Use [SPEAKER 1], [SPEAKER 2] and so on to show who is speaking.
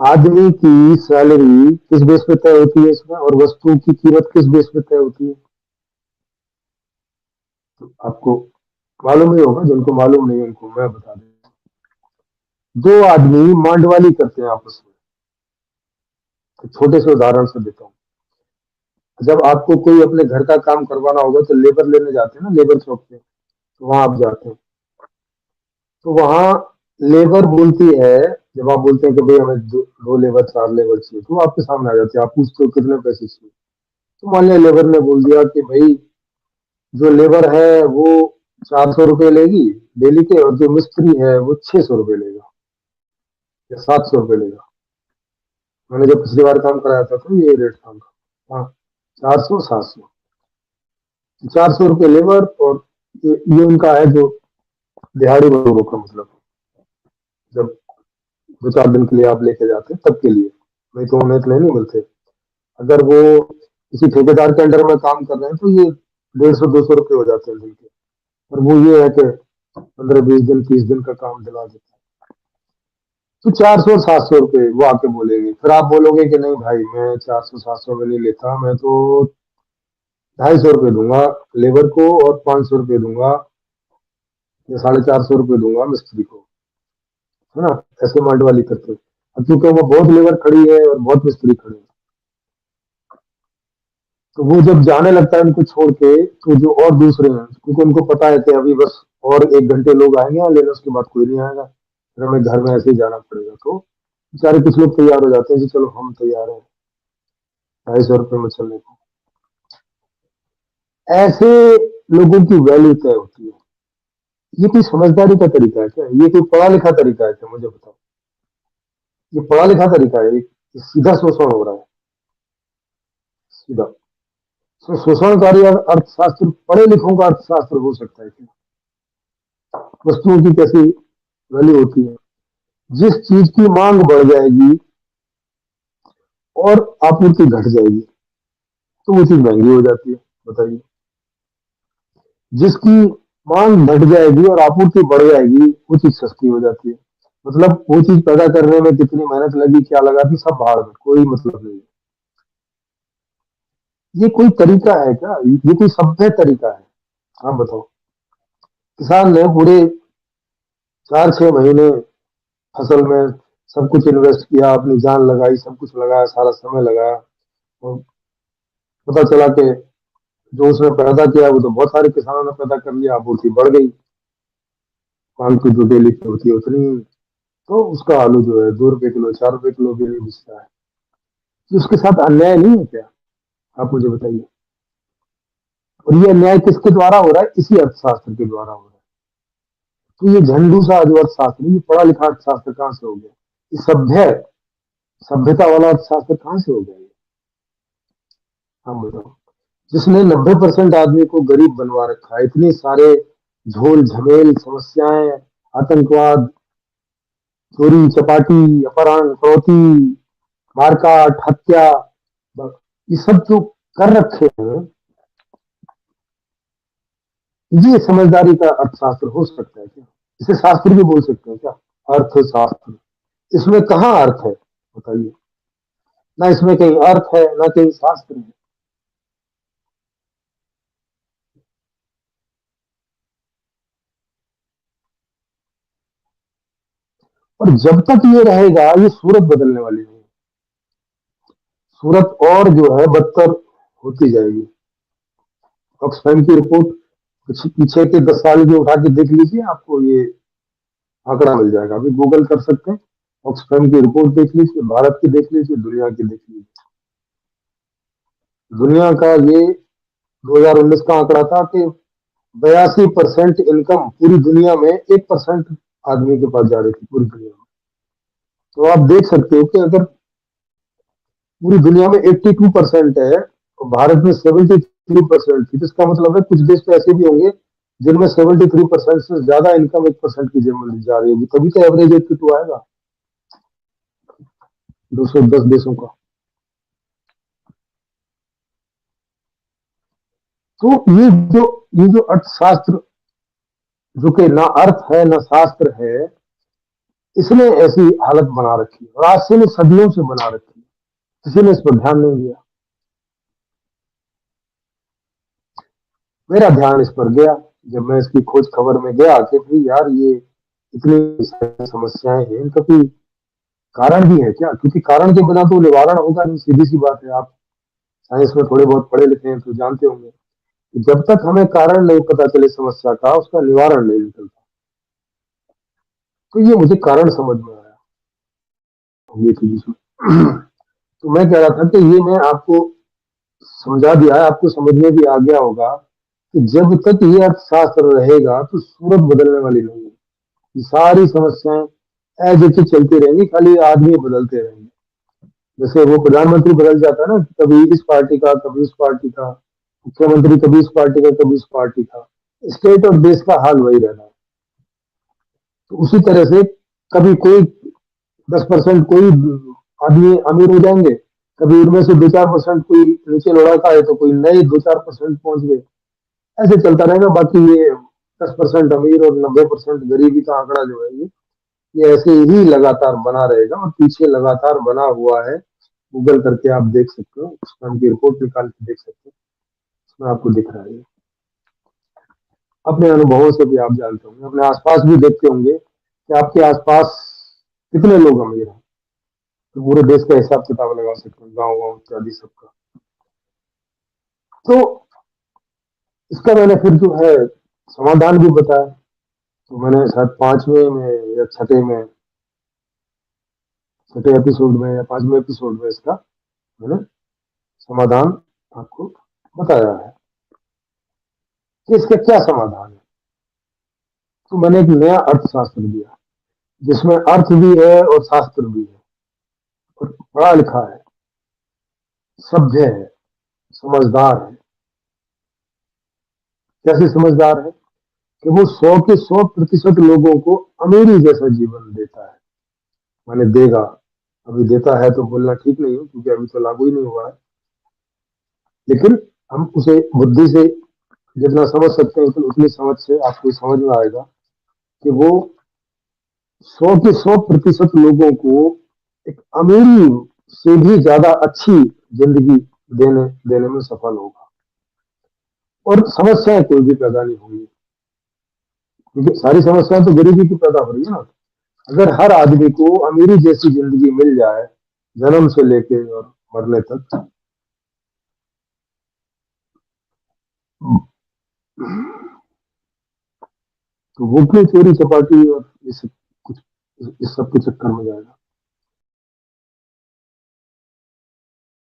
[SPEAKER 1] आदमी की सैलरी किस बेस पे तय होती है इसमें, और वस्तु की कीमत किस बेस पे तय होती है? तो आपको मालूम नहीं होगा, जिनको मालूम नहीं है उनको मैं बता दूं। दो आदमी मांडवाली करते हैं आपस में। तो छोटे से उदाहरण से देता हूँ। जब आपको कोई अपने घर का काम करवाना होगा तो लेबर लेने जाते हैं ना, लेबर शॉप पे, तो वहां आप जाते हैं। तो वहां लेबर बोलती है, जब आप बोलते हैं कि भाई हमें दो लेबर, चार लेबर चाहिए, तो वो आपके सामने आ जाती है। आप पूछते हो कितने पैसे चाहिए, तो मान लिया लेबर ने बोल दिया कि भाई जो लेबर है वो 400 रुपये लेगी डेली के, और जो मिस्त्री है वो 600 रुपये लेगा या 700 रुपये लेगा। मैंने जब पिछली बार काम कराया था तो ये रेट था उनका। हाँ, 400 700, 400 रुपये लेबर, और ये उनका है जो दिहाड़ी मजदूरों का मतलब, जब 2 4 दिन के लिए आप लेके जाते हैं तब के लिए, नहीं तो उन्हें इतने नहीं मिलते। अगर वो किसी ठेकेदार के अंडर में काम कर रहे हैं तो ये 150 200 रुपये हो जाते हैं दिन के। और वो ये है कि 15 20 दिन 30 दिन का काम दिला देते हैं। तो 400 700 रुपये वो आके बोलेंगे, फिर आप बोलोगे कि नहीं भाई मैं 400 700 में नहीं लेता, मैं तो 250 रुपये दूंगा लेबर को, और 500 रुपये दूंगा या 450 रुपये दूंगा मिस्त्री को, है ना? ऐसे मांड वाली करते हैं। अब क्योंकि वो बहुत लेबर खड़ी है और बहुत मिस्त्री खड़े हैं, तो वो जब जाने लगता है उनको छोड़ के, तो जो और दूसरे हैं, क्योंकि उनको पता है कि अभी बस और 1 घंटे लोग आएंगे यहाँ लेने, उसके बाद कोई नहीं आएगा, फिर हमें घर में ऐसे ही जाना पड़ेगा। तो बेचारे कुछ लोग तैयार हो जाते हैं कि चलो हम तैयार हैं 250 रुपये में चलने को। ऐसे लोगों की वैल्यू तय होती है। ये कोई समझदारी का तरीका है क्या? ये कोई पढ़ा लिखा तरीका है क्या? मुझे बताओ। ये पढ़ा लिखा तरीका है? ये सीधा शोषण हो रहा है, सीधा। तो शोषणकारी अर्थशास्त्र पढ़े लिखों का अर्थशास्त्र हो सकता है क्या? वस्तुओं की कैसी वैल्यू होती है? जिस चीज की मांग बढ़ जाएगी और आपूर्ति घट जाएगी तो वो चीज महंगी हो जाती है। बताइए। जिसकी मांग घट जाएगी और आपूर्ति बढ़ जाएगी वो चीज सस्ती हो जाती है। मतलब वो चीज पैदा करने में कितनी मेहनत लगी, क्या लगा थी, सब भाड़ में, कोई मतलब नहीं है। ये कोई तरीका है क्या? ये कोई सभ्य तरीका है? आप बताओ। किसान ने पूरे 4 6 महीने फसल में सब कुछ इन्वेस्ट किया, अपनी जान लगाई, सब कुछ लगाया, सारा समय लगाया, और पता चला कि जो उसने पैदा किया वो तो बहुत सारे किसानों ने पैदा कर लिया, आपूर्ति बढ़ गई, मांग की जो डेली की होती है उतनी ही। तो उसका आलू जो है 2 रुपए किलो 4 रुपए किलो भी नहीं बिकता है। तो उसके साथ अन्याय नहीं है क्या? आप मुझे बताइए। और ये अन्याय किसके द्वारा हो रहा है? इसी अर्थशास्त्र के द्वारा हो रहा है। तो ये झंडू सा जो अर्थशास्त्र, ये पढ़ा लिखा अर्थशास्त्र कहाँ से हो गया? ये सभ्यता वाला अर्थशास्त्र कहाँ से हो गया ये? हम बताओ। जिसने 90% आदमी को गरीब बनवा रखा है, इतने सारे झोल झमेल समस्याएं, आतंकवाद, चोरी चपाटी, अपहरण फिरौती, मारकाट, हत्या, ये सब जो कर रखे हैं, ये समझदारी का अर्थशास्त्र हो सकता है क्या? इसे शास्त्र भी बोल सकते हैं क्या? अर्थशास्त्र। इसमें कहाँ अर्थ है? बताइए। ना इसमें कहीं अर्थ है, ना कहीं शास्त्र है। और जब तक ये रहेगा, ये सूरत बदलने वाली नहीं है। सूरत और जो है बदतर होती जाएगी। ऑक्सफैम की रिपोर्ट पीछे के 10 साल की उठा के देख लीजिए, आपको ये आंकड़ा मिल जाएगा। अभी गूगल कर सकते हैं, ऑक्सफैम की रिपोर्ट देख लीजिए, भारत की देख लीजिए, दुनिया की देख लीजिए। दुनिया का ये 2019 का आंकड़ा था कि 82% इनकम पूरी दुनिया में 1% आदमी के पास जा रही थी पूरी दुनिया में। तो आप देख सकते हो कि अगर पूरी दुनिया में 82% है और भारत में 73% थी, तो इसका मतलब है कुछ देश तो ऐसे भी होंगे जिनमें 73% से ज्यादा इनकम 1% की जेब में जा रही होगी, तभी तो एवरेज 82 आएगा 210 देशों का। तो ये जो अर्थशास्त्र, जो कि ना अर्थ है ना शास्त्र है, इसने ऐसी हालत बना रखी है और आज से नहीं सदियों से बना रखी है। किसी ने इस पर ध्यान नहीं दिया। मेरा ध्यान इस पर गया जब मैं इसकी खोज खबर में गया कि भाई यार ये इतनी सारी समस्याएं हैं, इनका कोई कारण भी है क्या? क्योंकि कारण के बिना तो निवारण होगा नहीं, सीधी सी बात है। आप साइंस में थोड़े बहुत पढ़े लिखे हैं तो जानते होंगे कि जब तक हमें कारण नहीं पता चले समस्या का, उसका निवारण नहीं निकलता। तो ये मुझे कारण समझ में आया ये चीज इसमें। तो मैं कह रहा था कि ये मैं आपको समझा दिया है, आपको समझ में भी आ गया होगा कि जब तक ये अर्थशास्त्र रहेगा तो सूरत बदलने वाली नहीं है। ये सारी समस्याएं एज इट इज चलती रहेंगी, खाली आदमी बदलते रहेंगे। जैसे वो प्रधानमंत्री बदल जाता है ना, कभी इस पार्टी का कभी उस पार्टी का, मुख्यमंत्री कभी इस पार्टी का कभी इस पार्टी का, स्टेट और देश का हाल वही रहना है। तो उसी तरह से कभी कोई 10% कोई आदमी अमीर हो जाएंगे, कभी उनमें से 2-4% कोई नीचे लौटा है तो कोई नए 2-4% पहुंच गए। ऐसे चलता रहेगा। बाकी ये 10% अमीर और 90% गरीबी का आंकड़ा जो है ये ऐसे ही लगातार बना रहेगा और पीछे लगातार बना हुआ है। गूगल करके आप देख सकते हो, उसमें उनकी रिपोर्ट निकाल के देख सकते हो, उसमें आपको दिख रहा है। अपने अनुभवों से भी आप जानते होंगे, अपने आसपास भी देखते होंगे कि आपके आसपास कितने लोग अमीर हैं। तो पूरे देश का हिसाब किताब लगा सकते हैं, गाँव गाँव इत्यादि सबका। तो इसका मैंने फिर जो है समाधान भी बताया। तो मैंने शायद 5वें में या छठे एपिसोड में या 5वें एपिसोड में इसका मैंने समाधान आपको बताया है कि इसका क्या समाधान है। तो मैंने एक नया अर्थशास्त्र दिया जिसमें अर्थ भी है और शास्त्र भी है, और पढ़ा लिखा है, सभ्य है, समझदार है। कैसे समझदार है कि वो 100 के 100% लोगों को अमीरी जैसा जीवन देता है। माने देगा, अभी देता है तो बोलना ठीक नहीं है क्योंकि अभी तो लागू ही नहीं हुआ है। लेकिन हम उसे बुद्धि से जितना समझ सकते हैं उतनी समझ से आपको समझ में आएगा कि वो 100 के 100% लोगों को एक अमीरी से भी ज्यादा अच्छी जिंदगी देने देने में सफल होगा। और समस्याएं कोई भी पैदा नहीं होंगी, क्योंकि सारी समस्याएं तो गरीबी की पैदा हो रही है ना। अगर हर आदमी को अमीरी जैसी जिंदगी मिल जाए जन्म से लेके और मरने तक, तो वो क्यों चोरी चपाटी और ये सब कुछ इस सब के चक्कर में जाएगा।